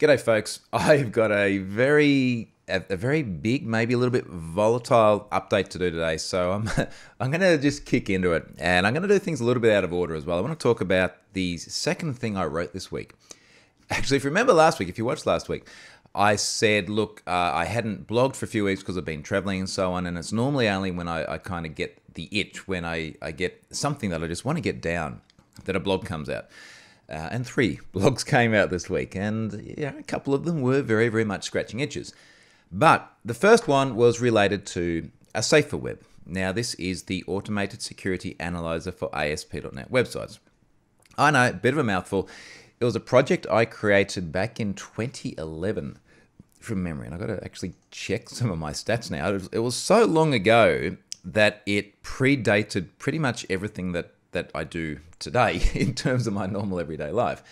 G'day, folks. I've got a very big, maybe a little bit volatile update to do today. So I'm going to just kick into it, and I'm going to do things a little bit out of order as well. I want to talk about the second thing I wrote this week. Actually, if you remember last week, if you watched last week, I said, look, I hadn't blogged for a few weeks because I've been traveling and so on, and it's normally only when I kind of get the itch, when I get something that I just want to get down, that a blog comes out. And 3 blogs came out this week, and yeah, a couple of them were very, very much scratching itches. But the first one was related to a safer web. Now, this is the Automated Security Analyzer for ASP.NET websites. I know, a bit of a mouthful. It was a project I created back in 2011 from memory, and I've got to actually check some of my stats now. It was so long ago that it predated pretty much everything that I do today in terms of my normal everyday life.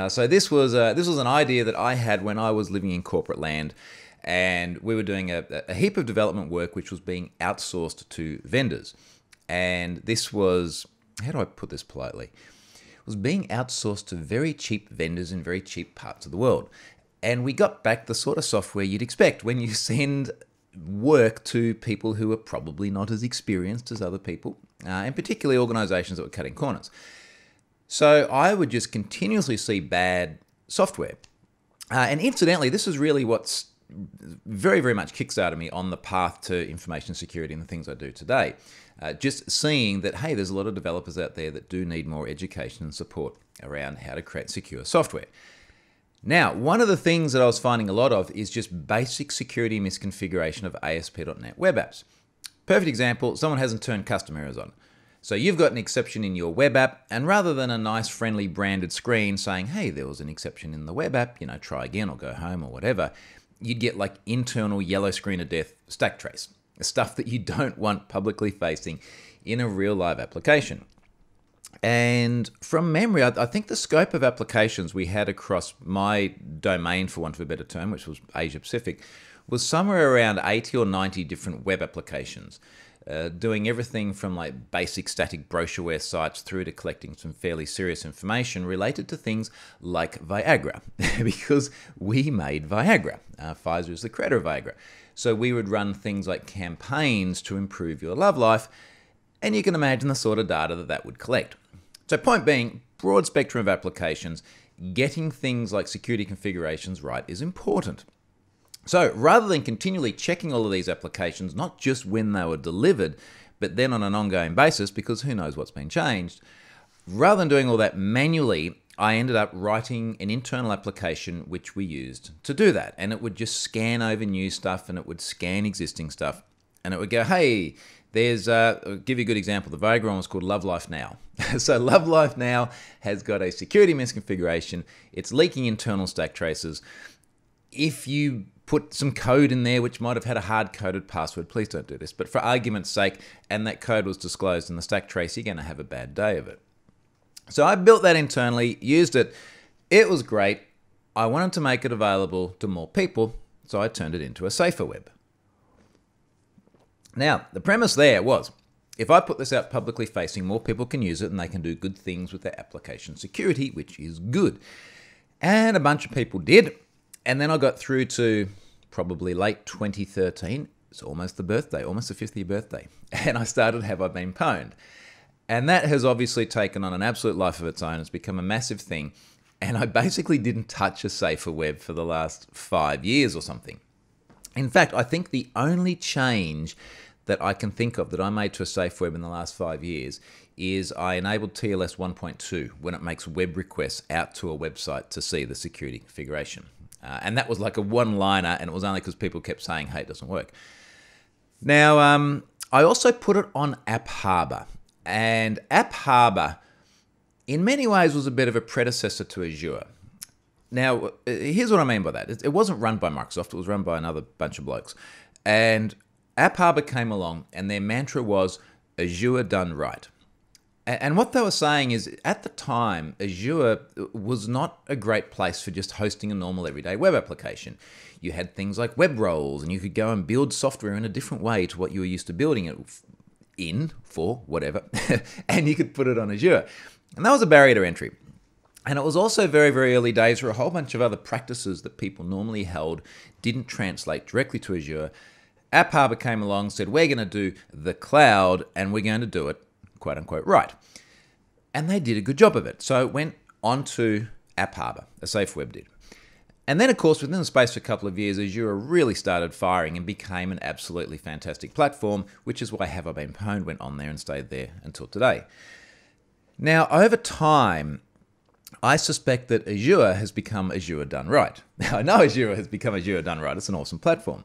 So this was an idea that I had when I was living in corporate land, and we were doing a heap of development work which was being outsourced to vendors. And this was, how do I put this politely? It was being outsourced to very cheap vendors in very cheap parts of the world. And we got back the sort of software you'd expect when you send work to people who are probably not as experienced as other people, and particularly organizations that were cutting corners. So I would just continuously see bad software. And incidentally, this is really what's very, very much kickstarted me on the path to information security and the things I do today. Just seeing that, hey, there's a lot of developers out there that do need more education and support around how to create secure software. Now, one of the things that I was finding a lot of is just basic security misconfiguration of ASP.NET web apps. Perfect example, someone hasn't turned custom errors on. So you've got an exception in your web app, and rather than a nice friendly branded screen saying, hey, there was an exception in the web app, try again or go home or whatever, you'd get like internal yellow screen of death stack trace, stuff that you don't want publicly facing in a real live application. And from memory, I think the scope of applications we had across my domain, for want of a better term, which was Asia Pacific, was somewhere around 80 or 90 different web applications, doing everything from like basic static brochureware sites through to collecting some fairly serious information related to things like Viagra, because we made Viagra. Pfizer is the creator of Viagra. So we would run things like campaigns to improve your love life, and you can imagine the sort of data that would collect. So point being, broad spectrum of applications, getting things like security configurations right is important. So rather than continually checking all of these applications, not just when they were delivered, but then on an ongoing basis, because who knows what's been changed, rather than doing all that manually, I ended up writing an internal application which we used to do that. And it would just scan over new stuff, and it would scan existing stuff, and it would go, hey, there's, I'll give you a good example. The Viagra one was called Love Life Now. So Love Life Now has got a security misconfiguration. It's leaking internal stack traces. If you put some code in there which might have had a hard-coded password, please don't do this, but for argument's sake, and that code was disclosed in the stack trace, you're going to have a bad day of it. So I built that internally, used it. It was great. I wanted to make it available to more people, so I turned it into a safer web. Now, the premise there was, if I put this out publicly facing, more people can use it and they can do good things with their application security, which is good. And a bunch of people did. And then I got through to probably late 2013. It's almost the birthday, almost the 50th birthday. And I started Have I Been Pwned? And that has obviously taken on an absolute life of its own. It's become a massive thing. And I basically didn't touch a safer web for the last 5 years or something. In fact, I think the only change that I can think of that I made to a safe web in the last 5 years is I enabled TLS 1.2 when it makes web requests out to a website to see the security configuration. And that was like a one-liner, and it was only because people kept saying, hey, it doesn't work. Now, I also put it on App Harbor. And App Harbor, in many ways, was a bit of a predecessor to Azure. Now, here's what I mean by that. It wasn't run by Microsoft. It was run by another bunch of blokes. And App Harbor came along, and their mantra was Azure done right. And what they were saying is, at the time, Azure was not a great place for just hosting a normal everyday web application. You had things like web roles, and you could go and build software in a different way to what you were used to building it in, for, whatever, and you could put it on Azure. And that was a barrier to entry. And it was also very, very early days where a whole bunch of other practices that people normally held didn't translate directly to Azure. App Harbor came along and said, we're going to do the cloud and we're going to do it, quote unquote, right. And they did a good job of it. So it went on to App Harbor, a safe web did. And then, of course, within the space of a couple of years, Azure really started firing and became an absolutely fantastic platform, which is why Have I Been Pwned went on there and stayed there until today. Now, over time, I suspect that Azure has become Azure done right. Now, I know Azure has become Azure done right. It's an awesome platform.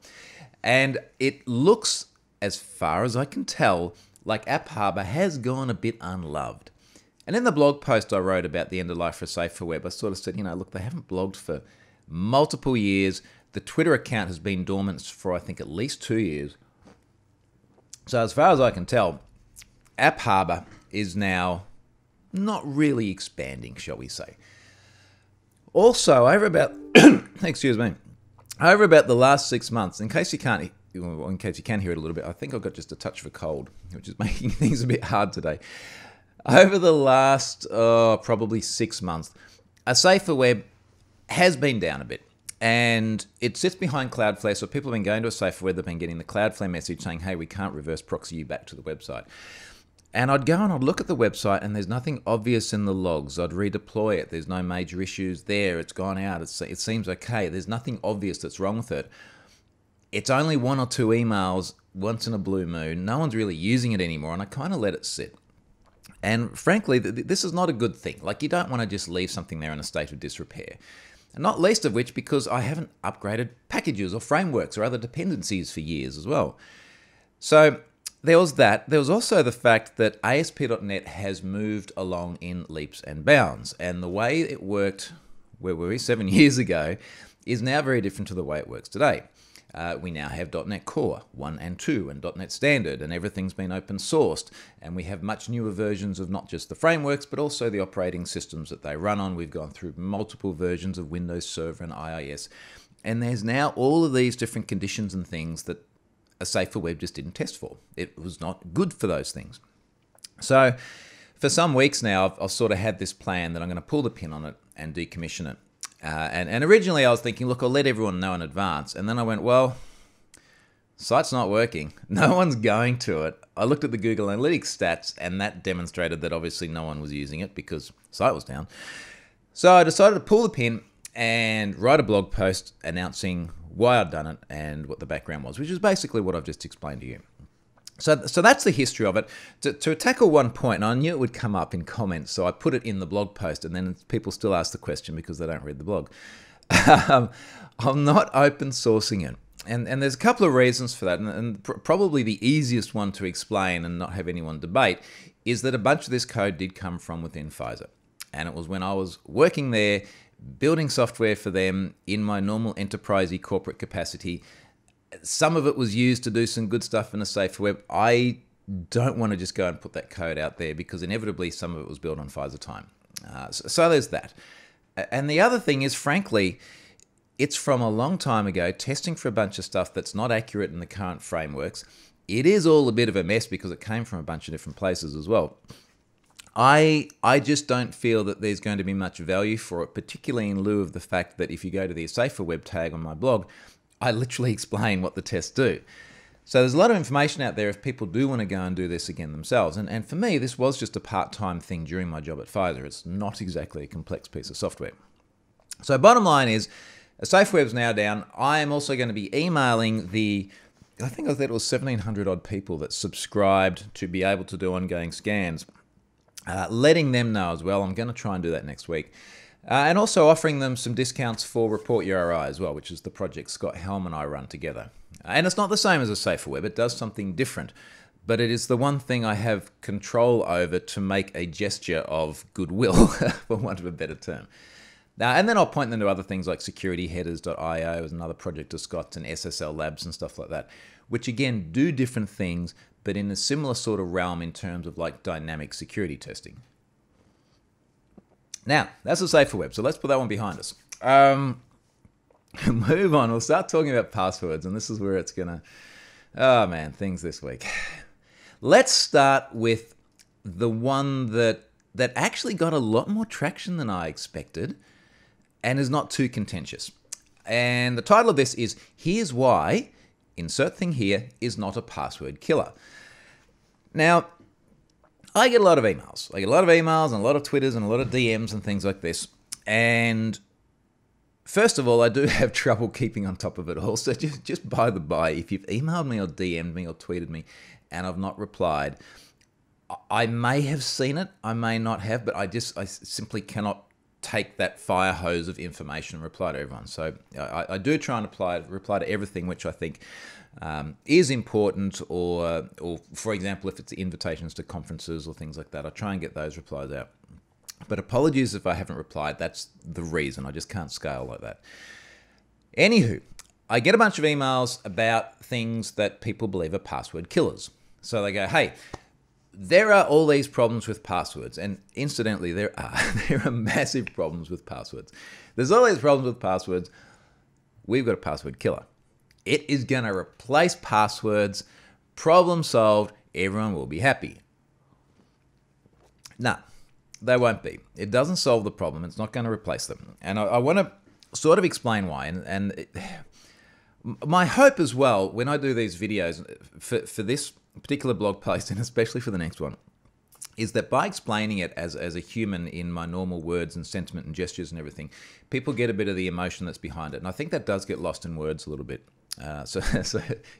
And it looks, as far as I can tell, like App Harbor has gone a bit unloved. And in the blog post I wrote about the end of life for a safer web, I sort of said, look, they haven't blogged for multiple years. The Twitter account has been dormant for, I think, at least 2 years. So as far as I can tell, App Harbor is now not really expanding, shall we say. Also, over about over about the last 6 months, in case you can hear it a little bit, I think I've got just a touch of a cold, which is making things a bit hard today. Over the last probably 6 months, a safer web has been down a bit. And it sits behind Cloudflare, so people have been going to a safer web, they've been getting the Cloudflare message saying, hey, we can't reverse proxy you back to the website. And I'd go and I'd look at the website and there's nothing obvious in the logs. I'd redeploy it. There's no major issues there. It's gone out. It seems okay. There's nothing obvious that's wrong with it. It's only 1 or 2 emails once in a blue moon. No one's really using it anymore, and I kind of let it sit. And frankly, this is not a good thing. Like, you don't want to just leave something there in a state of disrepair. And not least of which because I haven't upgraded packages or frameworks or other dependencies for years as well. So there was that. There was also the fact that ASP.NET has moved along in leaps and bounds. And the way it worked, where were we, 7 years ago, is now very different to the way it works today. We now have .NET Core 1 and 2 and .NET Standard, and everything's been open sourced. And we have much newer versions of not just the frameworks, but also the operating systems that they run on. We've gone through multiple versions of Windows Server and IIS. And there's now all of these different conditions and things that a safer web just didn't test for. It was not good for those things. So for some weeks now, I've sort of had this plan that I'm going to pull the pin on it and decommission it. And originally I was thinking, look, I'll let everyone know in advance. And then I went, well, site's not working. No one's going to it. I looked at the Google Analytics stats and that demonstrated that obviously no one was using it because site was down. So I decided to pull the pin and write a blog post announcing why I'd done it and what the background was, which is basically what I've just explained to you. So that's the history of it. To tackle one point, and I knew it would come up in comments, so I put it in the blog post, and then people still ask the question because they don't read the blog. I'm not open sourcing it. And there's a couple of reasons for that, and probably the easiest one to explain and not have anyone debate is that a bunch of this code did come from within Pfizer. And it was when I was working there, building software for them in my normal enterprisey corporate capacity. Some of it was used to do some good stuff in a safer web. I don't want to just go and put that code out there because inevitably some of it was built on Pfizer time. So there's that. And the other thing is, frankly, it's from a long time ago, testing for a bunch of stuff that's not accurate in the current frameworks. It is all a bit of a mess because it came from a bunch of different places as well. I just don't feel that there's going to be much value for it, particularly in lieu of the fact that if you go to the safer web tag on my blog, I literally explain what the tests do. So there's a lot of information out there if people do want to go and do this again themselves. And for me, this was just a part-time thing during my job at Pfizer. It's not exactly a complex piece of software. So bottom line is, a safe web's now down. I am also going to be emailing I think it was 1,700 odd people that subscribed to be able to do ongoing scans, letting them know as well. I'm going to try and do that next week. And also offering them some discounts for Report URI as well, which is the project Scott Helm and I run together. And it's not the same as a safer web. It does something different. But it is the one thing I have control over to make a gesture of goodwill, for want of a better term. And then I'll point them to other things like securityheaders.io is another project of Scott's and SSL Labs and stuff like that, which again do different things, but in a similar sort of realm in terms of like dynamic security testing. Now, that's a safer web, so let's put that one behind us. Move on, we'll start talking about passwords, and this is where it's gonna, oh man, things this week. Let's start with the one that that actually got a lot more traction than I expected and is not too contentious. And the title of this is Here's Why Insert Thing Here is Not a Password Killer. Now, I get a lot of emails. I get a lot of emails and a lot of Twitters and a lot of DMs and things like this. And first of all, I do have trouble keeping on top of it all. So just by the by, if you've emailed me or DM'd me or tweeted me and I've not replied, I may have seen it, I may not have, but I simply cannot take that fire hose of information and reply to everyone. So I do try and reply to everything which I think is important, or for example, if it's invitations to conferences or things like that, I try and get those replies out. But apologies if I haven't replied. That's the reason. I just can't scale like that. Anywho, I get a bunch of emails about things that people believe are password killers. So they go, hey, there are all these problems with passwords. And incidentally, there are massive problems with passwords. There's all these problems with passwords. We've got a password killer. It is going to replace passwords. Problem solved. Everyone will be happy. No, they won't be. It doesn't solve the problem. It's not going to replace them. And I want to sort of explain why. My hope as well, when I do these videos for this particular blog post, and especially for the next one, is that by explaining it as a human in my normal words and sentiment and gestures and everything, people get a bit of the emotion that's behind it. And I think that does get lost in words a little bit. So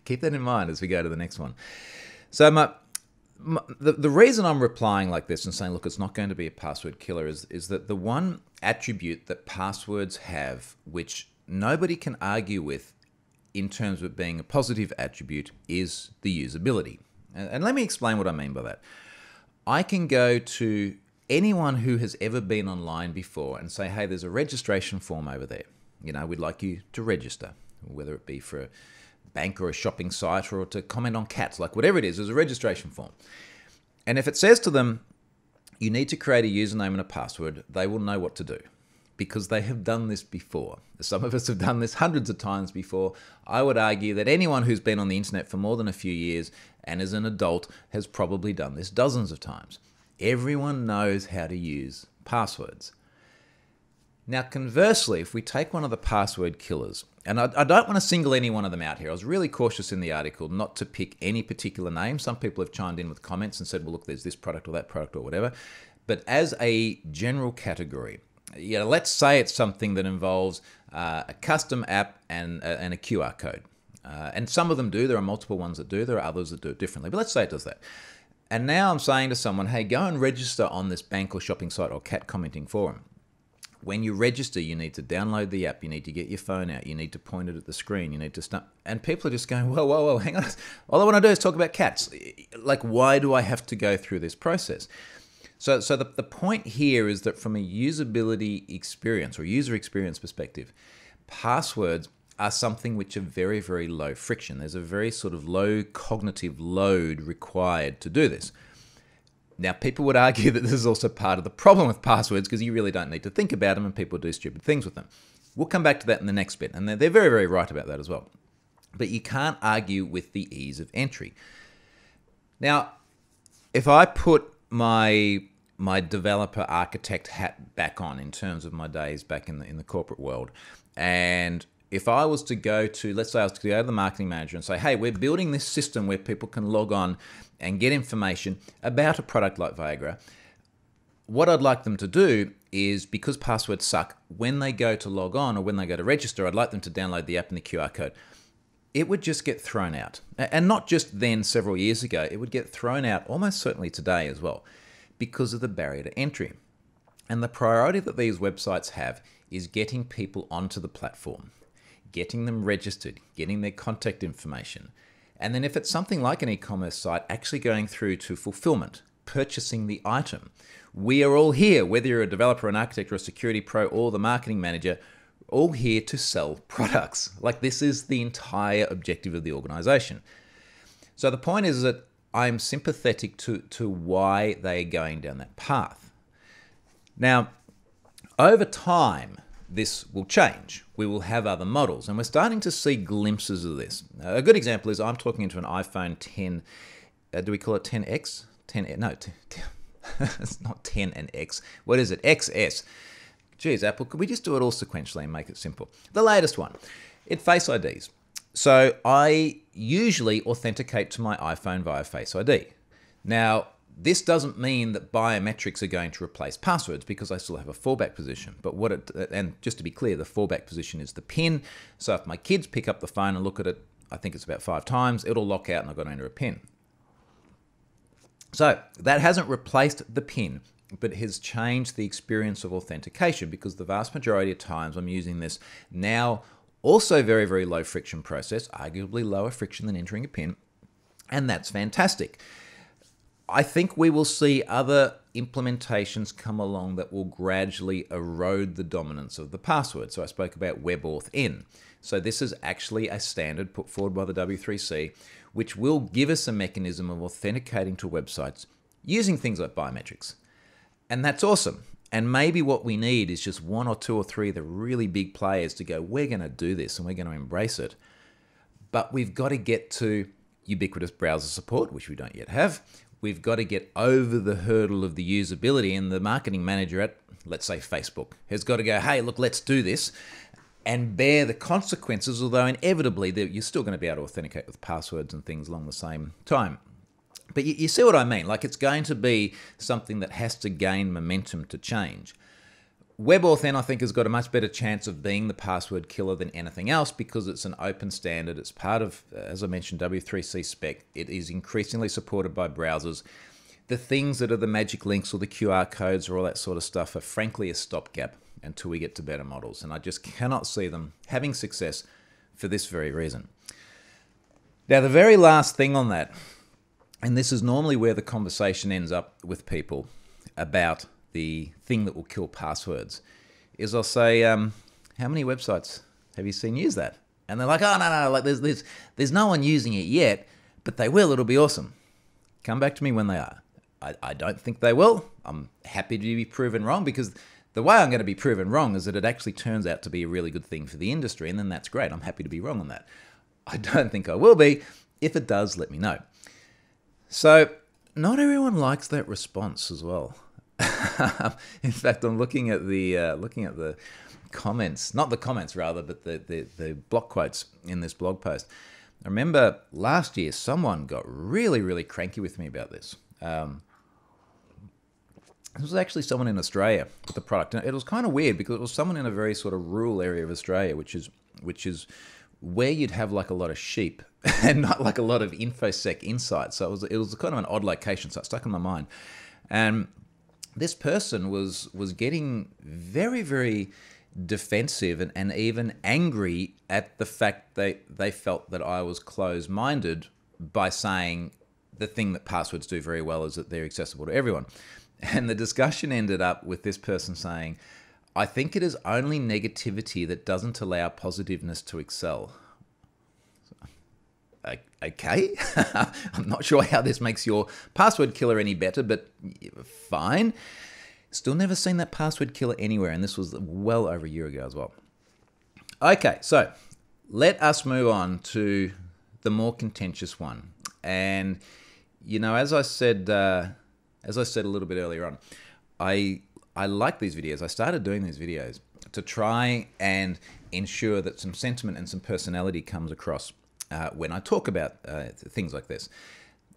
keep that in mind as we go to the next one. So the reason I'm replying like this and saying, look, it's not going to be a password killer is that the one attribute that passwords have, which nobody can argue with in terms of it being a positive attribute, is the usability. And let me explain what I mean by that. I can go to anyone who has ever been online before and say, hey, there's a registration form over there. You know, we'd like you to register, whether it be for a bank or a shopping site or to comment on cats, like whatever it is, there's a registration form. And if it says to them, you need to create a username and a password, they will know what to do because they have done this before. Some of us have done this hundreds of times before. I would argue that anyone who's been on the internet for more than a few years and is an adult has probably done this dozens of times. Everyone knows how to use passwords. Now, conversely, if we take one of the password killers, and I don't want to single any one of them out here. I was really cautious in the article not to pick any particular name. Some people have chimed in with comments and said, well, look, there's this product or that product or whatever. But as a general category, you know, let's say it's something that involves a custom app and a QR code. And some of them do. There are multiple ones that do. There are others that do it differently. But let's say it does that. And now I'm saying to someone, hey, go and register on this bank or shopping site or cat commenting forum. When you register, you need to download the app. You need to get your phone out. You need to point it at the screen. You need to start. And people are just going, whoa, hang on. All I want to do is talk about cats. Like, why do I have to go through this process? So the point here is that from a usability experience or user experience perspective, passwords are something which are very, very low friction. There's a very sort of low cognitive load required to do this. Now, people would argue that this is also part of the problem with passwords because you really don't need to think about them and people do stupid things with them. We'll come back to that in the next bit, and they're very, very right about that as well. But you can't argue with the ease of entry. Now, if I put my developer architect hat back on in terms of my days back in the corporate world, and if I was to go to, let's say I was to go to the marketing manager and say, hey, we're building this system where people can log on and get information about a product like Viagra, what I'd like them to do is, because passwords suck, when they go to log on or when they go to register, I'd like them to download the app and the QR code. It would just get thrown out. And not just then several years ago, it would get thrown out almost certainly today as well because of the barrier to entry. And the priority that these websites have is getting people onto the platform, getting them registered, getting their contact information. And then if it's something like an e-commerce site, actually going through to fulfillment, purchasing the item. We are all here, whether you're a developer, an architect, or a security pro, or the marketing manager, all here to sell products. Like, this is the entire objective of the organization. So the point is that I'm sympathetic to why they're going down that path. Now, over time, this will change. We will have other models, and we're starting to see glimpses of this. A good example is I'm talking into an iPhone 10, do we call it 10X? 10, no, It's not 10 and X. What is it? XS. Geez, Apple, could we just do it all sequentially and make it simple? The latest one, it Face IDs. So I usually authenticate to my iPhone via Face ID. Now, this doesn't mean that biometrics are going to replace passwords because I still have a fallback position. But and just to be clear, the fallback position is the PIN. So if my kids pick up the phone and look at it, I think it's about 5 times, it'll lock out and I've got to enter a PIN. So that hasn't replaced the PIN, but has changed the experience of authentication because the vast majority of times I'm using this now also very, very low friction process, arguably lower friction than entering a PIN, and that's fantastic. I think we will see other implementations come along that will gradually erode the dominance of the password. So I spoke about WebAuthn. So this is actually a standard put forward by the W3C, which will give us a mechanism of authenticating to websites using things like biometrics. And that's awesome. And maybe what we need is just 1 or 2 or 3 of the really big players to go, we're going to do this and we're going to embrace it. But we've got to get to ubiquitous browser support, which we don't yet have. We've got to get over the hurdle of the usability, and the marketing manager at, let's say, Facebook has got to go, hey, look, let's do this and bear the consequences, although inevitably you're still going to be able to authenticate with passwords and things along the same time. But you see what I mean? Like, it's going to be something that has to gain momentum to change. WebAuthn, I think, has got a much better chance of being the password killer than anything else because it's an open standard. It's part of, as I mentioned, W3C spec. It is increasingly supported by browsers. The things that are the magic links or the QR codes or all that sort of stuff are frankly a stopgap until we get to better models. And I just cannot see them having success for this very reason. Now, the very last thing on that, and this is normally where the conversation ends up with people about the thing that will kill passwords, is I'll say, how many websites have you seen use that? And they're like, oh, no, like there's no one using it yet, but they will, it'll be awesome. Come back to me when they are. I don't think they will. I'm happy to be proven wrong because the way I'm going to be proven wrong is that it actually turns out to be a really good thing for the industry, and then that's great. I'm happy to be wrong on that. I don't think I will be. If it does, let me know. So not everyone likes that response as well. In fact, I'm looking at the comments, not the comments rather, but the block quotes in this blog post. I remember last year someone got really, really cranky with me about this. This was actually someone in Australia with the product. And it was kind of weird because it was someone in a very sort of rural area of Australia, which is where you'd have like a lot of sheep and not like a lot of InfoSec insights. So it was kind of an odd location. So it stuck in my mind. And this person was getting very, very defensive and even angry at the fact they felt that I was closed-minded by saying the thing that passwords do very well is that they're accessible to everyone. And the discussion ended up with this person saying, I think it is only negativity that doesn't allow positiveness to excel. Okay, I'm not sure how this makes your password killer any better, but fine. Still never seen that password killer anywhere, and this was well over a year ago as well. Okay, so let us move on to the more contentious one. And, you know, as I said a little bit earlier on, I like these videos. I started doing these videos to try and ensure that some sentiment and some personality comes across when I talk about things like this.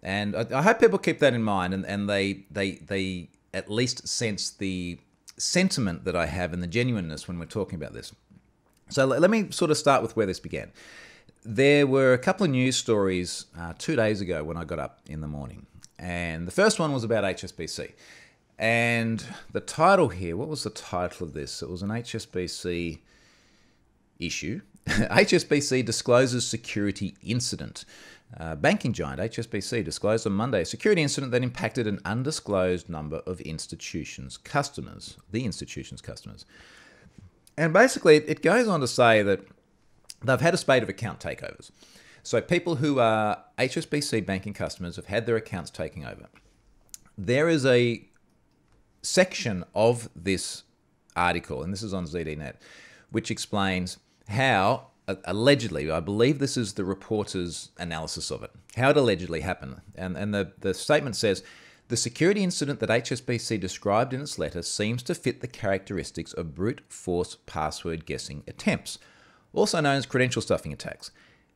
And I hope people keep that in mind and they at least sense the sentiment that I have and the genuineness when we're talking about this. So let me sort of start with where this began. There were a couple of news stories 2 days ago when I got up in the morning. And the first one was about HSBC. And the title here, what was the title of this? It was an HSBC issue. HSBC discloses security incident. Banking giant HSBC disclosed on Monday a security incident that impacted an undisclosed number of the institution's customers. And basically, it goes on to say that they've had a spate of account takeovers. So people who are HSBC banking customers have had their accounts taken over. There is a section of this article, and this is on ZDNet, which explains how, allegedly, I believe this is the reporter's analysis of it, how it allegedly happened. And the statement says, The security incident that HSBC described in its letter seems to fit the characteristics of brute force password guessing attempts, also known as credential stuffing attacks.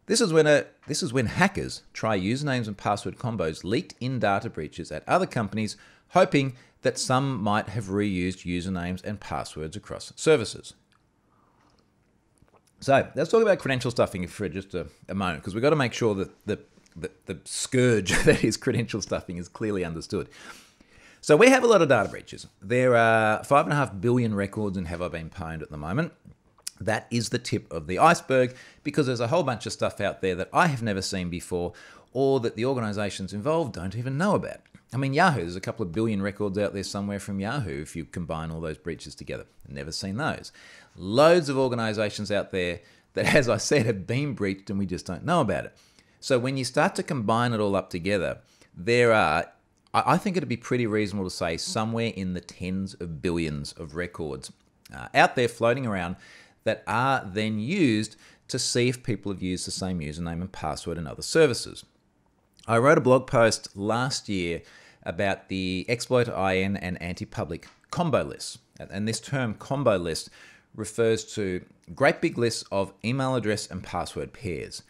This is when hackers try usernames and password combos leaked in data breaches at other companies, hoping that some might have reused usernames and passwords across services. So let's talk about credential stuffing for just a moment, because we've got to make sure that the scourge that is credential stuffing is clearly understood. So we have a lot of data breaches. There are 5.5 billion records in Have I Been Pwned at the moment. That is the tip of the iceberg, because there's a whole bunch of stuff out there that I have never seen before, or that the organisations involved don't even know about. I mean, Yahoo, there's a couple of billion records out there somewhere from Yahoo if you combine all those breaches together. Never seen those. Loads of organisations out there that, as I said, have been breached and we just don't know about it. So when you start to combine it all up together, there are, I think it'd be pretty reasonable to say, somewhere in the tens of billions of records out there floating around that are then used to see if people have used the same username and password in other services. I wrote a blog post last year about the exploit IN and anti-public combo lists. And this term combo list refers to great big lists of email address and password pairs.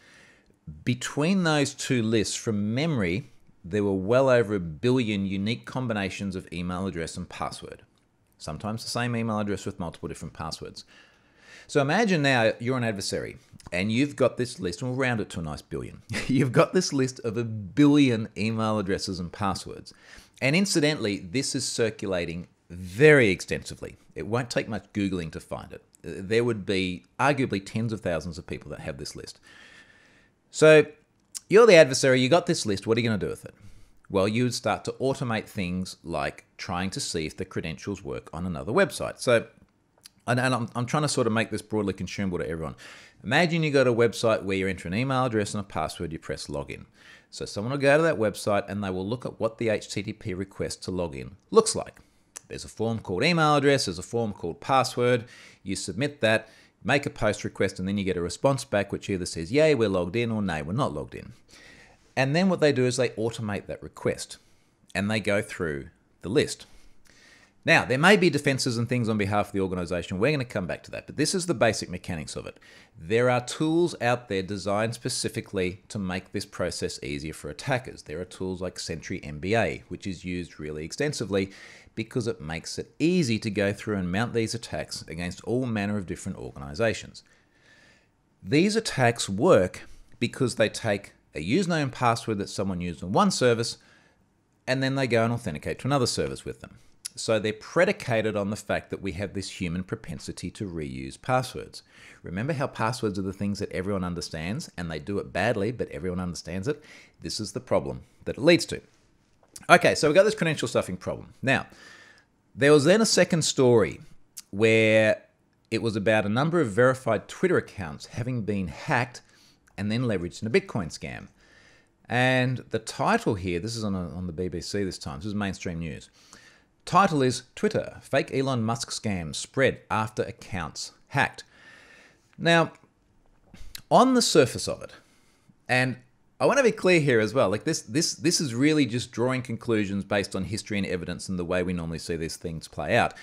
Between those two lists, from memory, there were well over 1 billion unique combinations of email address and password. Sometimes the same email address with multiple different passwords. So imagine now you're an adversary and you've got this list, and we'll round it to a nice billion. You've got this list of 1 billion email addresses and passwords. And incidentally, this is circulating very extensively. It won't take much Googling to find it. There would be arguably tens of thousands of people that have this list. So you're the adversary, you got this list, what are you going to do with it? Well, you would start to automate things like trying to see if the credentials work on another website. So, and I'm trying to sort of make this broadly consumable to everyone. Imagine you go to a website where you enter an email address and a password, you press login. So someone will go to that website and they will look at what the HTTP request to log in looks like. There's a form called email address, there's a form called password, you submit that, make a post request, and then you get a response back which either says, yay, we're logged in, or nay, we're not logged in. And then what they do is they automate that request and they go through the list. Now, there may be defenses and things on behalf of the organization. We're going to come back to that, but this is the basic mechanics of it. There are tools out there designed specifically to make this process easier for attackers. There are tools like Sentry MBA, which is used really extensively because it makes it easy to go through and mount these attacks against all manner of different organizations. These attacks work because they take a username and password that someone used on one service, and then they go and authenticate to another service with them. So they're predicated on the fact that we have this human propensity to reuse passwords. Remember how passwords are the things that everyone understands, and they do it badly, but everyone understands it? This is the problem that it leads to. Okay, so we've got this credential stuffing problem. Now, there was then a second story where it was about a number of verified Twitter accounts having been hacked and then leveraged in a Bitcoin scam. And the title here, this is on the BBC this time, this is mainstream news. Title is Twitter, Fake Elon Musk Scam Spread After Accounts Hacked. Now, on the surface of it, and I want to be clear here as well, like this is really just drawing conclusions based on history and evidence and the way we normally see these things play out.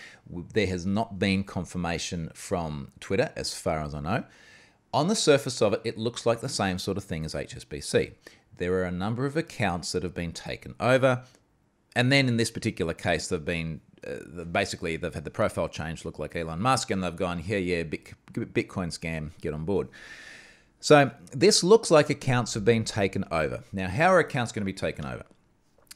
There has not been confirmation from Twitter, as far as I know. On the surface of it, it looks like the same sort of thing as HSBC. There are a number of accounts that have been taken over, and then in this particular case, they've been basically they've had the profile change look like Elon Musk, and they've gone, yeah, Bitcoin scam, get on board. So this looks like accounts have been taken over. Now, how are accounts going to be taken over?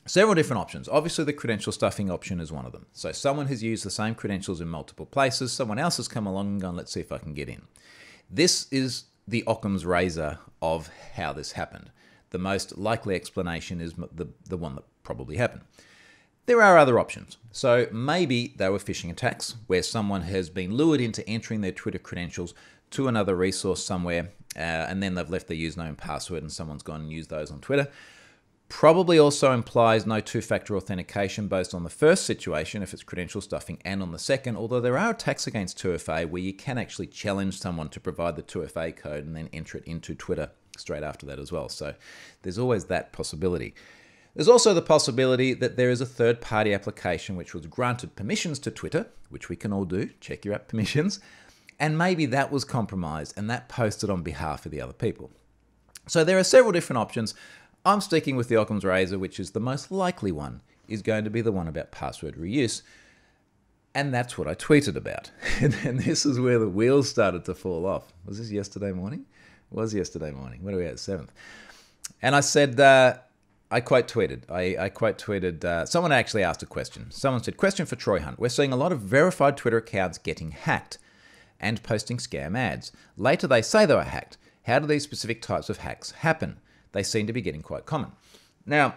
Several different options. Obviously, the credential stuffing option is one of them. So someone has used the same credentials in multiple places. Someone else has come along and gone, let's see if I can get in. This is the Occam's razor of how this happened. The most likely explanation is the one that probably happened. There are other options. So maybe they were phishing attacks where someone has been lured into entering their Twitter credentials to another resource somewhere, and then they've left their username and password and someone's gone and used those on Twitter. Probably also implies no two-factor authentication based on the first situation if it's credential stuffing, and on the second, although there are attacks against 2FA where you can actually challenge someone to provide the 2FA code and then enter it into Twitter straight after that as well. So there's always that possibility. There's also the possibility that there is a third-party application which was granted permissions to Twitter, which we can all do, check your app permissions, and maybe that was compromised and that posted on behalf of the other people. So there are several different options. I'm sticking with the Occam's razor, which is the most likely one, is going to be the one about password reuse. And that's what I tweeted about. And this is where the wheels started to fall off. Was this yesterday morning? It was yesterday morning. What are we at, 7th? And I said, I quote tweeted. I quote tweeted, someone actually asked a question. Someone said, question for Troy Hunt. We're seeing a lot of verified Twitter accounts getting hacked and posting scam ads. Later they say they were hacked. How do these specific types of hacks happen? They seem to be getting quite common. Now,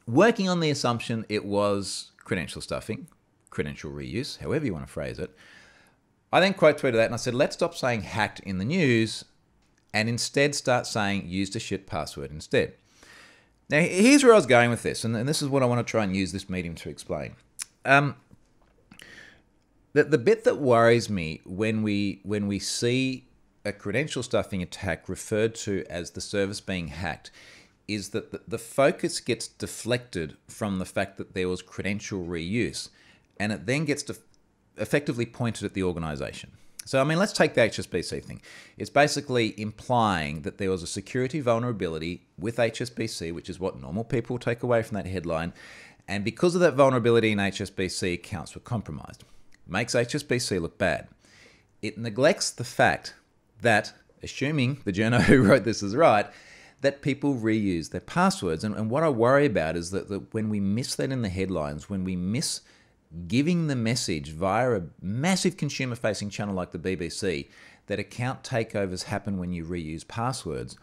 working on the assumption it was credential stuffing, credential reuse, however you want to phrase it, I then quote tweeted that and I said, let's stop saying hacked in the news and instead start saying used a shit password instead. Now, here's where I was going with this, and this is what I want to try and use this medium to explain. The bit that worries me when we see a credential stuffing attack referred to as the service being hacked is that the focus gets deflected from the fact that there was credential reuse, and it then gets effectively pointed at the organization. So, I mean, let's take the HSBC thing. It's basically implying that there was a security vulnerability with HSBC, which is what normal people take away from that headline, and because of that vulnerability in HSBC, accounts were compromised. Makes HSBC look bad. It neglects the fact that, assuming the journo who wrote this is right, that people reuse their passwords. And what I worry about is that when we miss that in the headlines, when we miss giving the message via a massive consumer-facing channel like the BBC that account takeovers happen when you reuse passwords,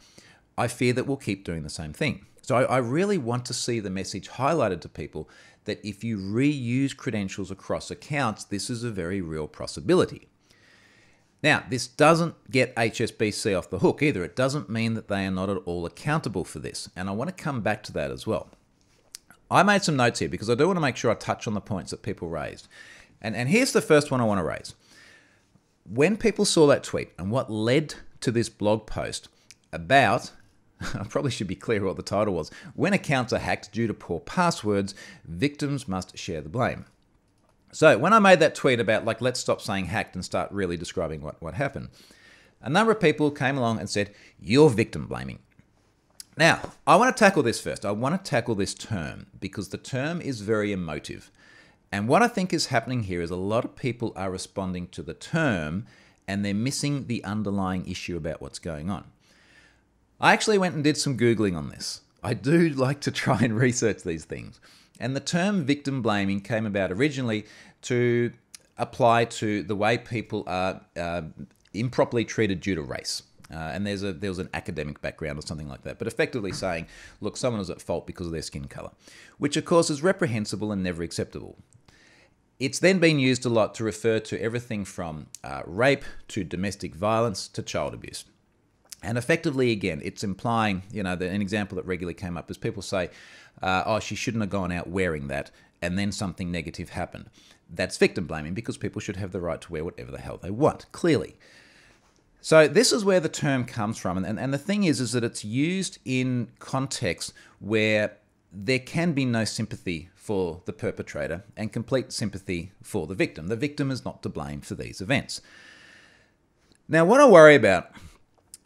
I fear that we'll keep doing the same thing. So I really want to see the message highlighted to people that if you reuse credentials across accounts, this is a very real possibility. Now, this doesn't get HSBC off the hook either. It doesn't mean that they are not at all accountable for this. And I want to come back to that as well. I made some notes here because I do want to make sure I touch on the points that people raised. And here's the first one I want to raise. When people saw that tweet and what led to this blog post about, I probably should be clear what the title was, when accounts are hacked due to poor passwords, victims must share the blame. So when I made that tweet about, like, let's stop saying hacked and start really describing what happened, a number of people came along and said, you're victim blaming. Now, I want to tackle this first. I want to tackle this term because the term is very emotive. And what I think is happening here is a lot of people are responding to the term and they're missing the underlying issue about what's going on. I actually went and did some Googling on this. I do like to try and research these things. And the term victim blaming came about originally to apply to the way people are improperly treated due to race. And there was an academic background or something like that, but effectively saying, look, someone is at fault because of their skin color, which of course is reprehensible and never acceptable. It's then been used a lot to refer to everything from rape to domestic violence to child abuse. And effectively, again, it's implying, an example that regularly came up is people say, oh, she shouldn't have gone out wearing that, and then something negative happened. That's victim blaming because people should have the right to wear whatever the hell they want, clearly. So this is where the term comes from. And the thing is that it's used in context where there can be no sympathy for the perpetrator and complete sympathy for the victim. The victim is not to blame for these events. Now, what I worry about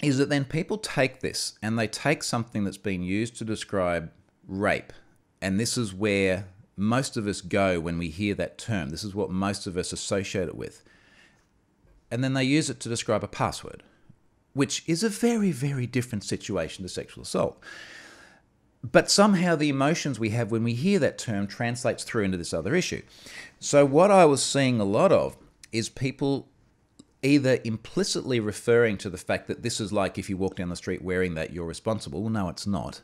is that then people take this and they take something that's been used to describe rape, and this is where most of us go when we hear that term. This is what most of us associate it with. And then they use it to describe a password, which is a very, very different situation to sexual assault. But somehow the emotions we have when we hear that term translates through into this other issue. So what I was seeing a lot of is people either implicitly referring to the fact that this is like if you walk down the street wearing that, you're responsible. Well, no, it's not.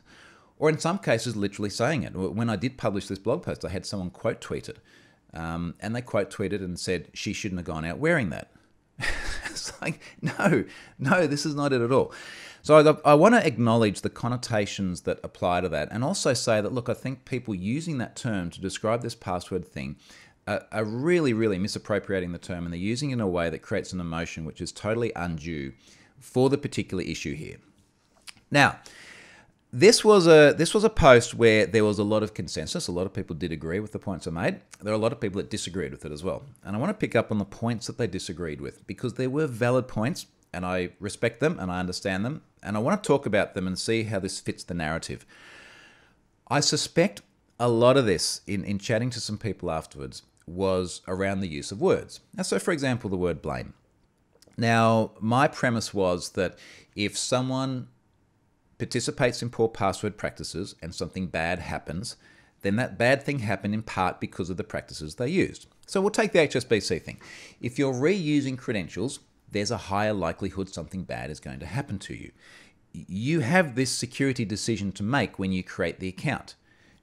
Or in some cases, literally saying it. When I did publish this blog post, I had someone quote tweet it. And they quote tweeted and said, she shouldn't have gone out wearing that. It's like, no, this is not it at all. So I want to acknowledge the connotations that apply to that and also say that, look, I think people using that term to describe this password thing are really, really misappropriating the term, and they're using it in a way that creates an emotion which is totally undue for the particular issue here. Now, This was a post where there was a lot of consensus. A lot of people did agree with the points I made. There are a lot of people that disagreed with it as well. And I want to pick up on the points that they disagreed with because there were valid points and I respect them and I understand them. And I want to talk about them and see how this fits the narrative. I suspect a lot of this in chatting to some people afterwards was around the use of words. Now, so for example, the word blame. Now, my premise was that if someone participates in poor password practices and something bad happens, then that bad thing happened in part because of the practices they used. So we'll take the HSBC thing. If you're reusing credentials, there's a higher likelihood something bad is going to happen to you. You have this security decision to make when you create the account.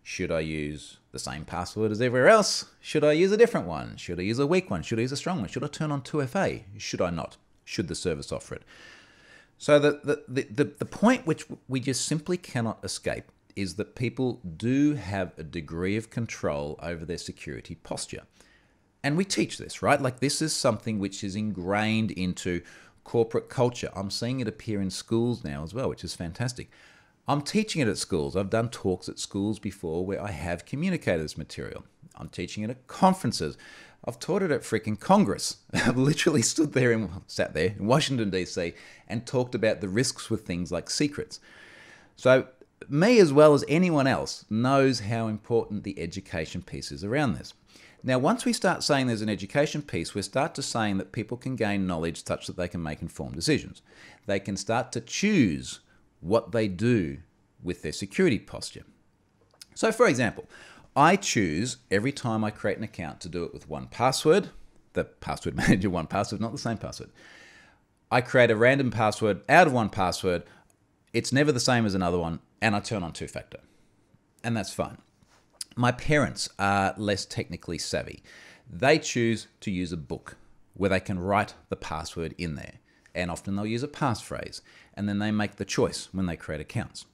Should I use the same password as everywhere else? Should I use a different one? Should I use a weak one? Should I use a strong one? Should I turn on 2FA? Should I not? Should the service offer it? So the point which we just simply cannot escape is that people do have a degree of control over their security posture. And we teach this, right? Like this is something which is ingrained into corporate culture. I'm seeing it appear in schools now as well, which is fantastic. I'm teaching it at schools. I've done talks at schools before where I have communicated this material. I'm teaching it at conferences. I've taught it at freaking Congress. I've literally sat there in Washington, D.C. and talked about the risks with things like secrets. So me, as well as anyone else, knows how important the education piece is around this. Now, once we start saying there's an education piece, we start to saying that people can gain knowledge such that they can make informed decisions. They can start to choose what they do with their security posture. So, for example, I choose every time I create an account to do it with one password, the password manager one password, not the same password. I create a random password out of one password. It's never the same as another one, and I turn on two-factor. And that's fine. My parents are less technically savvy. They choose to use a book where they can write the password in there. And often they'll use a passphrase, and then they make the choice when they create accounts.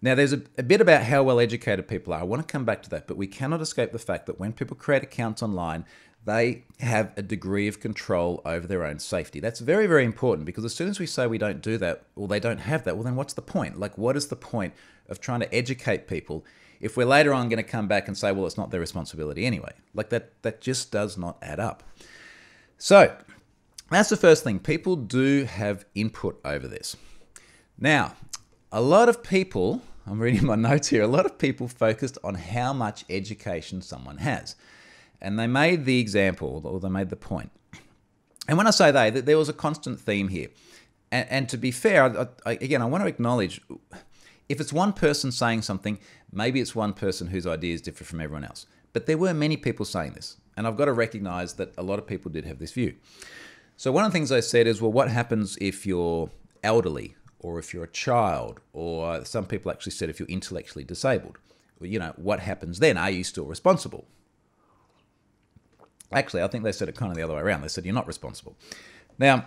Now, there's a bit about how well educated people are. I want to come back to that, but we cannot escape the fact that when people create accounts online, they have a degree of control over their own safety. That's very, very important because as soon as we say we don't do that, or they don't have that, well, then what's the point? Like, what is the point of trying to educate people if we're later on going to come back and say, well, it's not their responsibility anyway? Like, that just does not add up. So that's the first thing. People do have input over this. Now, a lot of people, I'm reading my notes here, a lot of people focused on how much education someone has. And they made the example, or they made the point. And when I say they, there was a constant theme here. And to be fair, again, I want to acknowledge, if it's one person saying something, maybe it's one person whose ideas differ from everyone else. But there were many people saying this. And I've got to recognize that a lot of people did have this view. So one of the things I said is, well, what happens if you're elderly, or if you're a child, or some people actually said if you're intellectually disabled? Well, you know, what happens then? Are you still responsible? Actually, I think they said it kind of the other way around. They said you're not responsible. Now,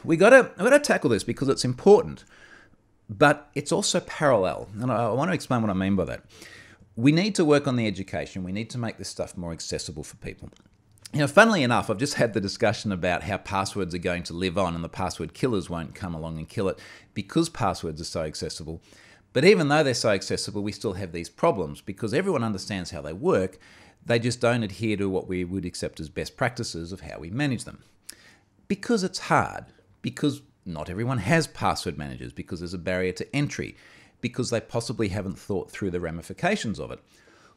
we got to tackle this because it's important, but it's also parallel. And I want to explain what I mean by that. We need to work on the education. We need to make this stuff more accessible for people. You know, funnily enough, I've just had the discussion about how passwords are going to live on and the password killers won't come along and kill it because passwords are so accessible. But even though they're so accessible, we still have these problems because everyone understands how they work. They just don't adhere to what we would accept as best practices of how we manage them. Because it's hard, because not everyone has password managers, because there's a barrier to entry, because they possibly haven't thought through the ramifications of it.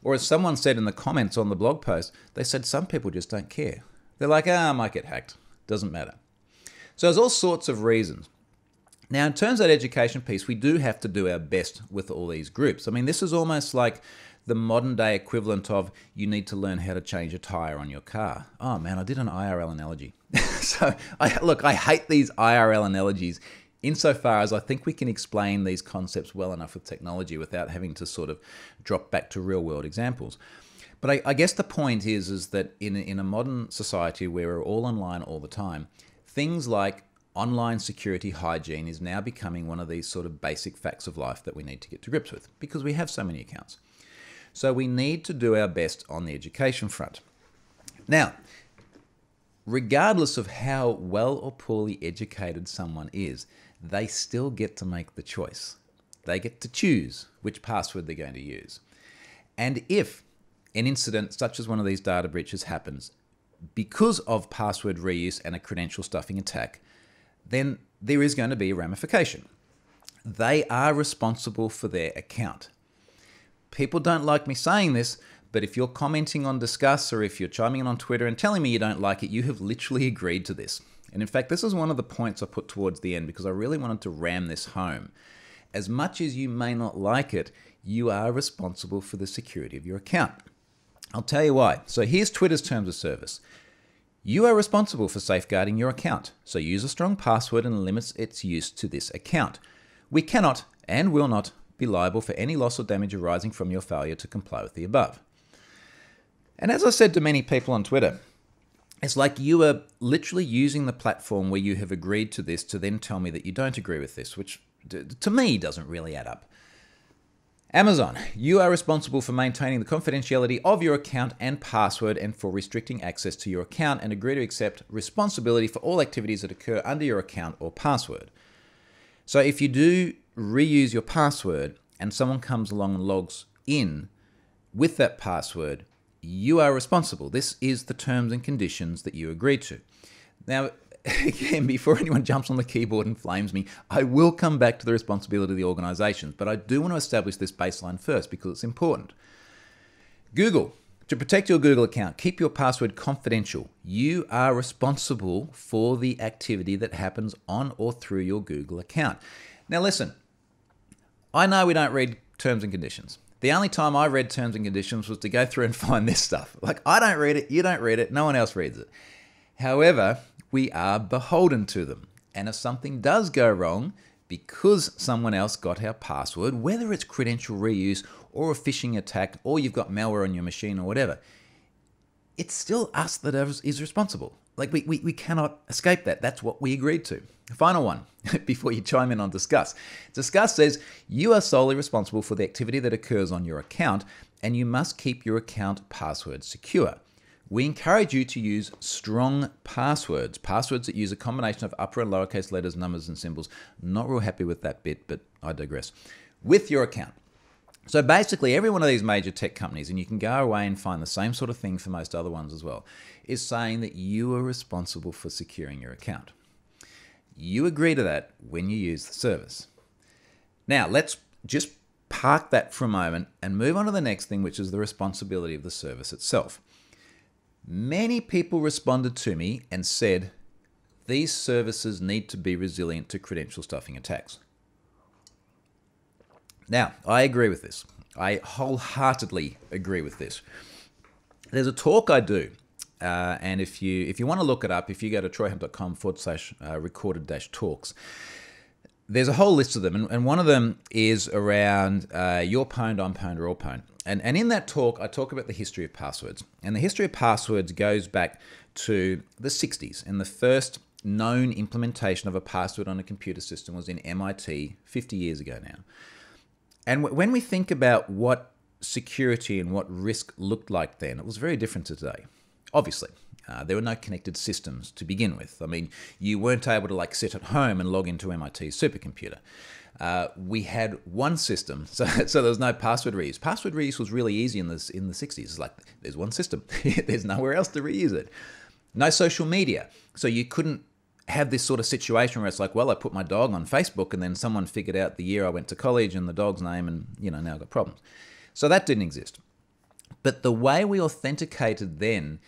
Or as someone said in the comments on the blog post, they said some people just don't care. They're like, I might get hacked. Doesn't matter. So there's all sorts of reasons. Now, in terms of that education piece, we do have to do our best with all these groups. I mean, this is almost like the modern day equivalent of you need to learn how to change a tire on your car. Oh man, I did an IRL analogy. So I hate these IRL analogies insofar as I think we can explain these concepts well enough with technology without having to sort of drop back to real world examples. But I guess the point is that in a modern society where we're all online all the time, things like online security hygiene is now becoming one of these sort of basic facts of life that we need to get to grips with because we have so many accounts. So we need to do our best on the education front. Now, regardless of how well or poorly educated someone is, they still get to make the choice. They get to choose which password they're going to use. And if an incident such as one of these data breaches happens because of password reuse and a credential stuffing attack, then there is going to be a ramification. They are responsible for their account. People don't like me saying this, but if you're commenting on Discuss or if you're chiming in on Twitter and telling me you don't like it, you have literally agreed to this. And in fact, this is one of the points I put towards the end because I really wanted to ram this home. As much as you may not like it, you are responsible for the security of your account. I'll tell you why. So here's Twitter's terms of service. You are responsible for safeguarding your account, so use a strong password and limit its use to this account. We cannot and will not be liable for any loss or damage arising from your failure to comply with the above. And as I said to many people on Twitter, it's like you are literally using the platform where you have agreed to this to then tell me that you don't agree with this, which to me doesn't really add up. Amazon, you are responsible for maintaining the confidentiality of your account and password and for restricting access to your account and agree to accept responsibility for all activities that occur under your account or password. So if you do reuse your password and someone comes along and logs in with that password, you are responsible. This is the terms and conditions that you agreed to. Now, again, before anyone jumps on the keyboard and flames me, I will come back to the responsibility of the organizations, but I do want to establish this baseline first because it's important. Google, to protect your Google account, keep your password confidential. You are responsible for the activity that happens on or through your Google account. Now listen, I know we don't read terms and conditions. The only time I read terms and conditions was to go through and find this stuff. Like, I don't read it, you don't read it, no one else reads it. However, we are beholden to them. And if something does go wrong because someone else got our password, whether it's credential reuse or a phishing attack or you've got malware on your machine or whatever, it's still us that is responsible. Like, we cannot escape that. That's what we agreed to. Final one, before you chime in on Discuss. Discuss says, you are solely responsible for the activity that occurs on your account, and you must keep your account password secure. We encourage you to use strong passwords, passwords that use a combination of upper and lowercase letters, numbers, and symbols. Not real happy with that bit, but I digress. With your account. So basically, every one of these major tech companies, and you can go away and find the same sort of thing for most other ones as well, is saying that you are responsible for securing your account. You agree to that when you use the service. Now, let's just park that for a moment and move on to the next thing, which is the responsibility of the service itself. Many people responded to me and said, these services need to be resilient to credential stuffing attacks. Now, I agree with this. I wholeheartedly agree with this. There's a talk I do, and if you want to look it up, if you go to troyhunt.com/recorded-talks, there's a whole list of them, and one of them is around you're pwned, I'm pwned, or all pwned. And in that talk, I talk about the history of passwords. And the history of passwords goes back to the 60s, and the first known implementation of a password on a computer system was in MIT 50 years ago now. And when we think about what security and what risk looked like then, it was very different to today. Obviously, there were no connected systems to begin with. I mean, you weren't able to sit at home and log into MIT's supercomputer. We had one system, so there was no password reuse. Password reuse was really easy in the 60s. It's like, there's one system. There's nowhere else to reuse it. No social media. So you couldn't have this sort of situation where it's like, well, I put my dog on Facebook and then someone figured out the year I went to college and the dog's name and, now I've got problems. So that didn't exist. But the way we authenticated then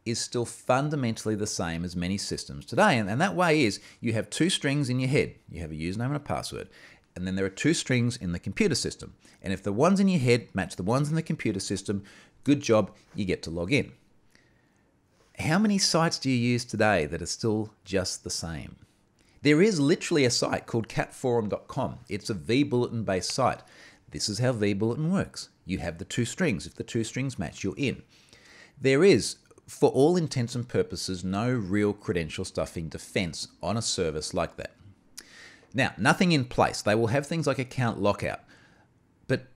is still fundamentally the same as many systems today. And that way is you have two strings in your head. You have a username and a password. And then there are two strings in the computer system. And if the ones in your head match the ones in the computer system, good job, you get to log in. How many sites do you use today that are still just the same? There is literally a site called catforum.com. It's a vBulletin based site. This is how vBulletin works. You have the two strings. If the two strings match, you're in. There is, for all intents and purposes, no real credential stuffing defense on a service like that. Now, nothing in place. They will have things like account lockout. But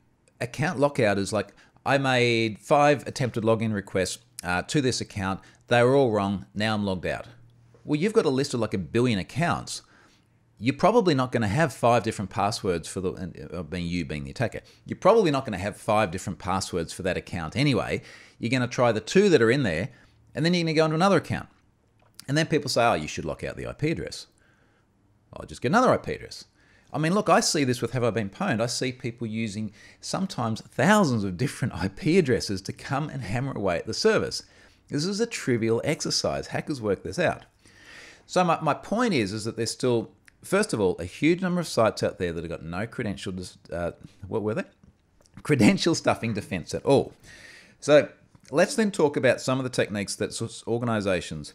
account lockout is like, I made 5 attempted login requests to this account. They were all wrong. Now I'm logged out. Well, you've got a list of like 1 billion accounts. you're probably not going to have 5 different passwords for being the attacker. You're probably not going to have 5 different passwords for that account anyway. You're going to try the 2 that are in there, and then you're going to go into another account. And then people say, oh, you should lock out the IP address. I'll just get another IP address. I mean, look, I see this with Have I Been Pwned. I see people using sometimes thousands of different IP addresses to come and hammer away at the service. This is a trivial exercise. Hackers work this out. So my point is that there's still, first of all, a huge number of sites out there that have got no credential, what were they? Credential stuffing defense at all. So let's then talk about some of the techniques that organizations,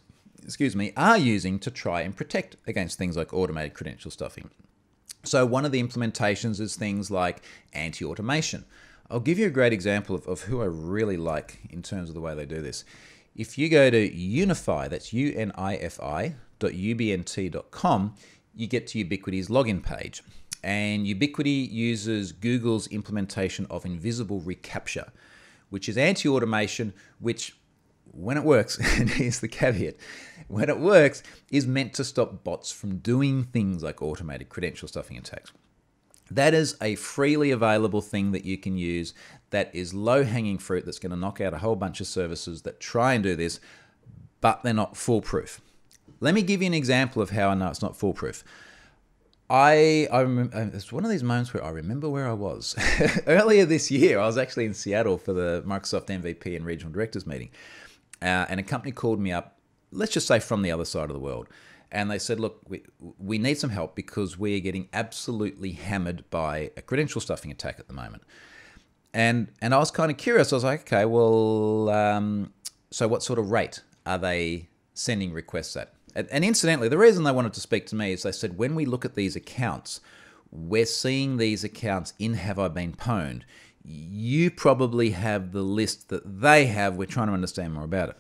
are using to try and protect against things like automated credential stuffing. So one of the implementations is things like anti-automation. I'll give you a great example of who I really like in terms of the way they do this. If you go to Unify, that's unifi.ubnt.com, you get to Ubiquity's login page. And Ubiquity uses Google's implementation of invisible reCAPTCHA, which is anti-automation, which when it works, and here's the caveat, when it works, is meant to stop bots from doing things like automated credential stuffing attacks. That is a freely available thing that you can use that is low-hanging fruit that's going to knock out a whole bunch of services that try and do this, but they're not foolproof. Let me give you an example of how I know it's not foolproof. I remember, it's one of these moments where I remember where I was. Earlier this year, I was actually in Seattle for the Microsoft MVP and Regional Directors meeting. And a company called me up, let's just say from the other side of the world. And they said, look, we need some help because we are getting absolutely hammered by a credential stuffing attack at the moment. And I was kind of curious. I was like, okay, well, so what sort of rate are they sending requests at? And incidentally, the reason they wanted to speak to me is they said, when we look at these accounts, we're seeing these accounts in Have I Been Pwned. You probably have the list that they have. We're trying to understand more about it.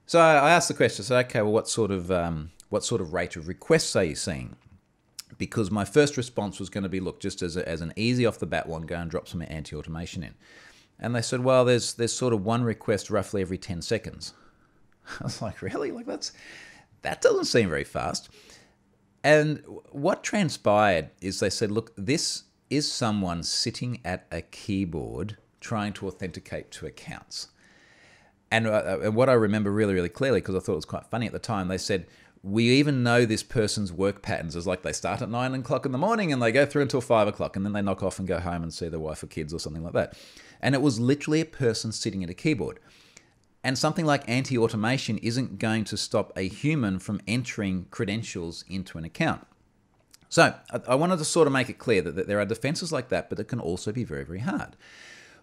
So I asked the question, so okay, well, what sort of rate of requests are you seeing? Because my first response was going to be, look, just as an easy off the bat one, go and drop some anti-automation in. And they said, well, there's sort of one request roughly every 10 seconds. I was like, really? Like that doesn't seem very fast. And what transpired is they said, look, this is someone sitting at a keyboard trying to authenticate to accounts. And what I remember really, really clearly, because I thought it was quite funny at the time, they said, we even know this person's work patterns as like they start at 9 o'clock in the morning and they go through until 5 o'clock and then they knock off and go home and see their wife or kids or something like that. And it was literally a person sitting at a keyboard. And something like anti-automation isn't going to stop a human from entering credentials into an account. So I wanted to sort of make it clear that there are defenses like that, but it can also be very, very hard.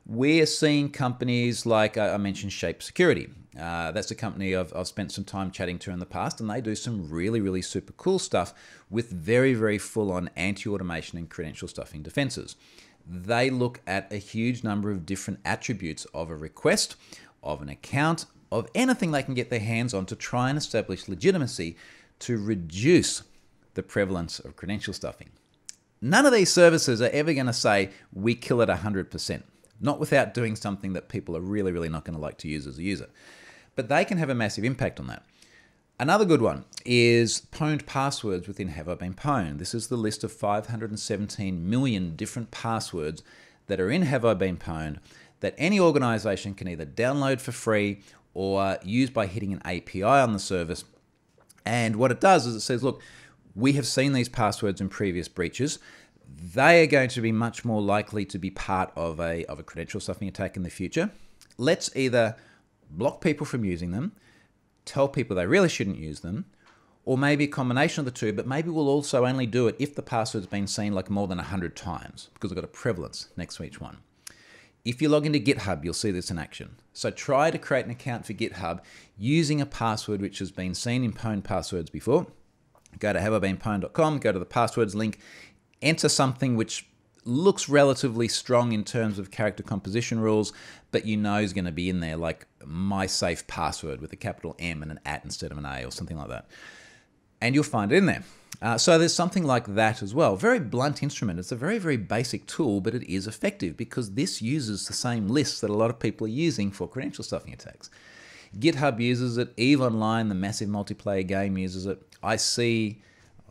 We're seeing companies like I mentioned Shape Security. That's a company I've spent some time chatting to in the past, and they do some really, really super cool stuff with very, very full-on anti-automation and credential stuffing defenses. They look at a huge number of different attributes of a request, of an account, of anything they can get their hands on to try and establish legitimacy to reduce the prevalence of credential stuffing. None of these services are ever going to say, we kill it 100%. Not without doing something that people are really, really not going to like to use as a user. But they can have a massive impact on that. Another good one is pwned passwords within Have I Been Pwned. This is the list of 517 million different passwords that are in Have I Been Pwned that any organization can either download for free or use by hitting an API on the service. And what it does is it says, look, we have seen these passwords in previous breaches. They are going to be much more likely to be part of a credential stuffing attack in the future. Let's either block people from using them, tell people they really shouldn't use them, or maybe a combination of the two, but maybe we'll also only do it if the password's been seen like more than 100 times, because we've got a prevalence next to each one. If you log into GitHub, you'll see this in action. So try to create an account for GitHub using a password which has been seen in pwned passwords before. Go to haveibeenpwned.com, go to the passwords link, enter something which looks relatively strong in terms of character composition rules, but you know is going to be in there, like my safe password with a capital M and an at instead of an A or something like that. And you'll find it in there. So there's something like that as well. Very blunt instrument. It's a very, very basic tool, but it is effective because this uses the same lists that a lot of people are using for credential stuffing attacks. GitHub uses it. EVE Online, the massive multiplayer game, uses it. I see,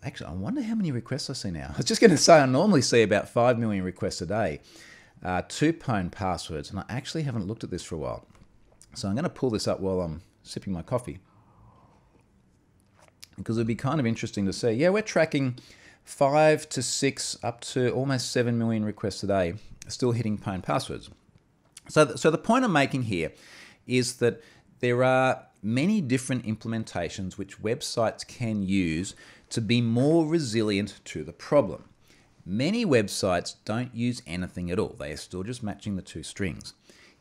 Actually, I wonder how many requests I see now. I was just going to say I normally see about 5 million requests a day to pwn passwords, and I actually haven't looked at this for a while. So I'm going to pull this up while I'm sipping my coffee, because it'd be kind of interesting to see. Yeah, we're tracking 5 to 6 up to almost 7 million requests a day, still hitting pwn passwords. So the point I'm making here is that there are many different implementations which websites can use to be more resilient to the problem. Many websites don't use anything at all. They are still just matching the two strings.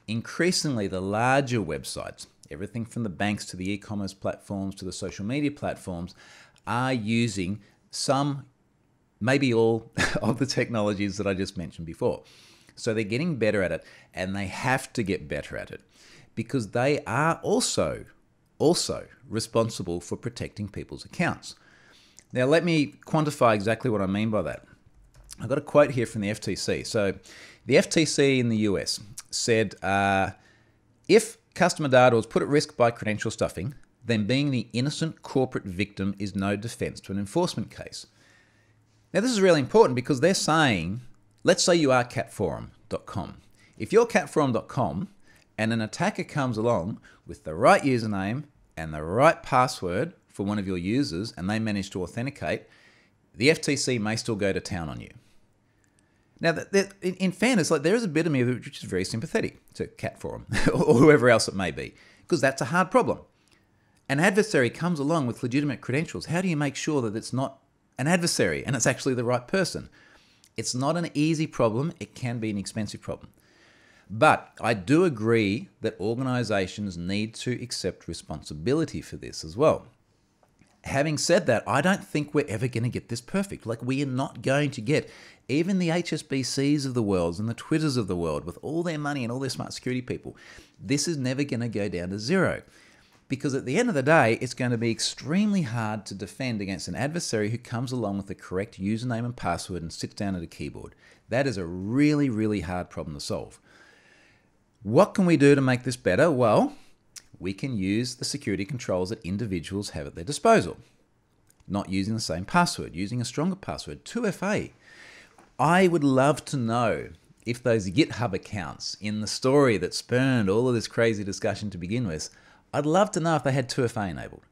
Increasingly, the larger websites, everything from the banks to the e-commerce platforms to the social media platforms, are using some, maybe all, of the technologies that I just mentioned before. So they're getting better at it, and they have to get better at it because they are also responsible for protecting people's accounts. Now, let me quantify exactly what I mean by that. I've got a quote here from the FTC. So the FTC in the US said, if customer data was put at risk by credential stuffing, then being the innocent corporate victim is no defense to an enforcement case. Now, this is really important because they're saying, let's say you are catforum.com. If you're catforum.com and an attacker comes along with the right username and the right password for one of your users and they manage to authenticate, the FTC may still go to town on you. Now, in fairness, there is a bit of me which is very sympathetic to Catforum or whoever else it may be, because that's a hard problem. An adversary comes along with legitimate credentials. How do you make sure that it's not an adversary and it's actually the right person? It's not an easy problem. It can be an expensive problem. But I do agree that organizations need to accept responsibility for this as well. Having said that, I don't think we're ever going to get this perfect. We are not going to get even the HSBCs of the world and the Twitters of the world with all their money and all their smart security people. This is never going to go down to zero, because at the end of the day, it's going to be extremely hard to defend against an adversary who comes along with the correct username and password and sits down at a keyboard. That is a really, really hard problem to solve. What can we do to make this better? Well, we can use the security controls that individuals have at their disposal. Not using the same password, using a stronger password, 2FA. I would love to know if those GitHub accounts in the story that spurned all of this crazy discussion to begin with, I'd love to know if they had 2FA enabled.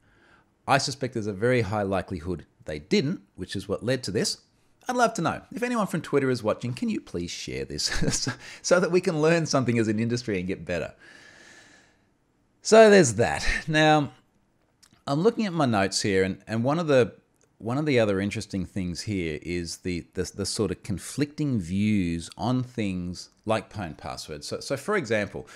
I suspect there's a very high likelihood they didn't, which is what led to this. I'd love to know. If anyone from Twitter is watching, can you please share this so that we can learn something as an industry and get better? So there's that. Now, I'm looking at my notes here, and one of the other interesting things here is the sort of conflicting views on things like pwn passwords. So for example,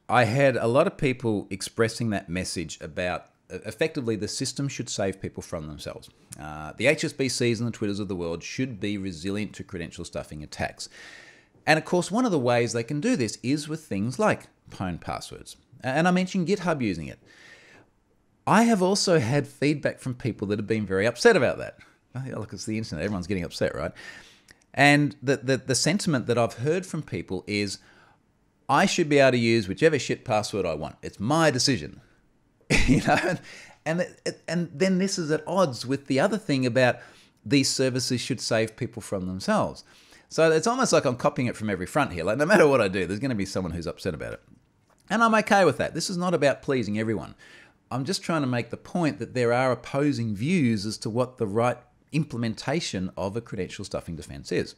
I had a lot of people expressing that message about effectively the system should save people from themselves. The HSBCs and the Twitters of the world should be resilient to credential stuffing attacks. And of course, one of the ways they can do this is with things like pwn passwords. And I mentioned GitHub using it. I have also had feedback from people that have been very upset about that. Oh, look, it's the internet. Everyone's getting upset, right? And the sentiment that I've heard from people is, I should be able to use whichever shit password I want. It's my decision. And then this is at odds with the other thing about these services should save people from themselves. So it's almost like I'm copying it from every front here. No matter what I do, there's going to be someone who's upset about it. And I'm okay with that. This is not about pleasing everyone. I'm just trying to make the point that there are opposing views as to what the right implementation of a credential stuffing defense is.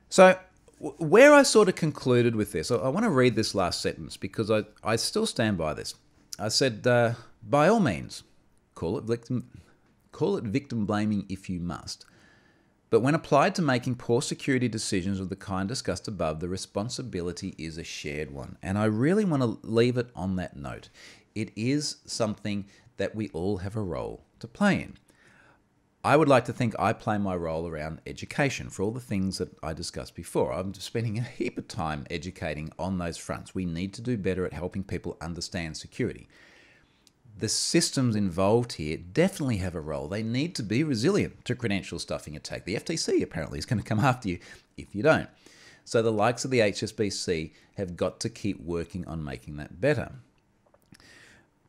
So where I sort of concluded with this, I want to read this last sentence because I still stand by this. I said, by all means, call it victim blaming if you must. But when applied to making poor security decisions of the kind discussed above, the responsibility is a shared one. And I really want to leave it on that note. It is something that we all have a role to play in. I would like to think I play my role around education for all the things that I discussed before. I'm spending a heap of time educating on those fronts. We need to do better at helping people understand security. The systems involved here definitely have a role. They need to be resilient to credential stuffing attack. The FTC apparently is going to come after you if you don't. So the likes of the HSBC have got to keep working on making that better.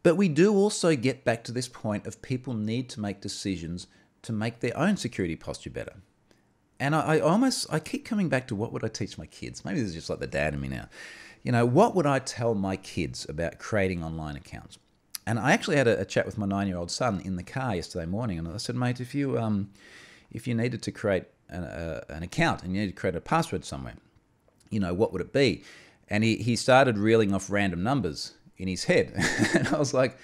But we do also get back to this point of people need to make decisions to make their own security posture better. And I keep coming back to what would I teach my kids? Maybe this is just like the dad in me now. You know, what would I tell my kids about creating online accounts? And I actually had a chat with my 9-year-old son in the car yesterday morning, and I said, mate, if you needed to create an account and you needed to create a password somewhere, you know, what would it be? And he started reeling off random numbers in his head, and I was like,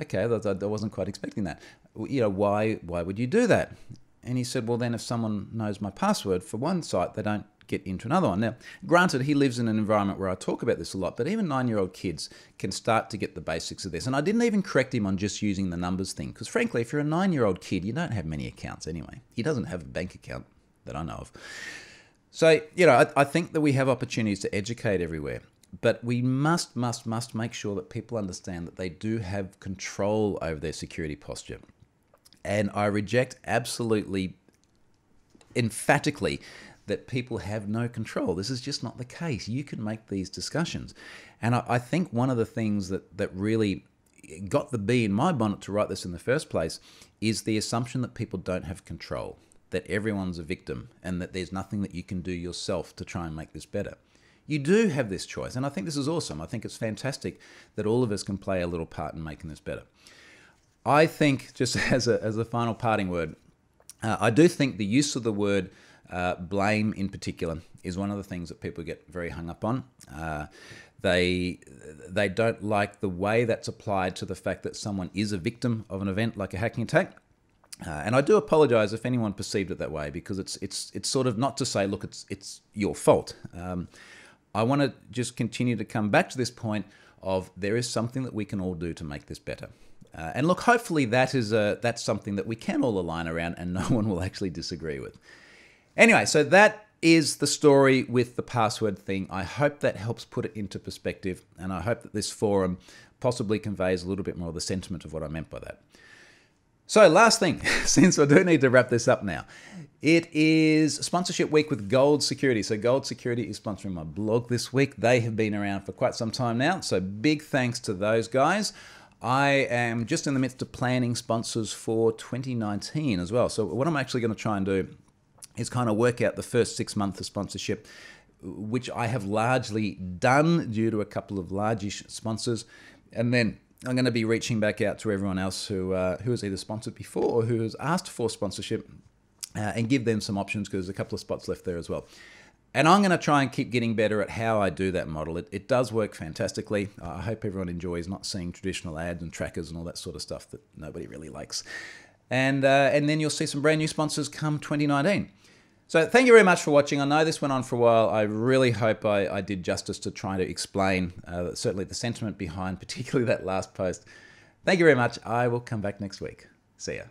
okay, I wasn't quite expecting that. You know, why would you do that? And he said, well, then if someone knows my password for one site, they don't get into another one. Now, granted, he lives in an environment where I talk about this a lot, but even 9-year-old kids can start to get the basics of this. And I didn't even correct him on just using the numbers thing, because frankly, if you're a 9-year-old kid, you don't have many accounts anyway. He doesn't have a bank account that I know of. So, you know, I think that we have opportunities to educate everywhere, but we must make sure that people understand that they do have control over their security posture. And I reject absolutely, emphatically, that people have no control. This is just not the case. You can make these discussions. And I think one of the things that really got the bee in my bonnet to write this in the first place is the assumption that people don't have control, that everyone's a victim, and that there's nothing that you can do yourself to try and make this better. You do have this choice, and I think this is awesome. I think it's fantastic that all of us can play a little part in making this better. I think, just as a final parting word, I do think the use of the word blame in particular is one of the things that people get very hung up on. They don't like the way that's applied to the fact that someone is a victim of an event like a hacking attack. And I do apologize if anyone perceived it that way, because it's sort of not to say, look, it's your fault. I want to just continue to come back to this point of there is something that we can all do to make this better. And look, hopefully that's something that we can all align around and no one will actually disagree with. Anyway, so that is the story with the password thing. I hope that helps put it into perspective, and I hope that this forum possibly conveys a little bit more of the sentiment of what I meant by that. So last thing, since I do need to wrap this up now, it is sponsorship week with Gold Security. So Gold Security is sponsoring my blog this week. They have been around for quite some time now, so big thanks to those guys. I am just in the midst of planning sponsors for 2019 as well. So what I'm actually going to try and do is kind of work out the first 6 months of sponsorship, which I have largely done due to a couple of largish sponsors. And then I'm going to be reaching back out to everyone else who has either sponsored before or who has asked for sponsorship and give them some options, because there's a couple of spots left there as well. And I'm going to try and keep getting better at how I do that model. It does work fantastically. I hope everyone enjoys not seeing traditional ads and trackers and all that sort of stuff that nobody really likes. And then you'll see some brand new sponsors come 2019. So thank you very much for watching. I know this went on for a while. I really hope I did justice to trying to explain certainly the sentiment behind particularly that last post. Thank you very much. I will come back next week. See ya.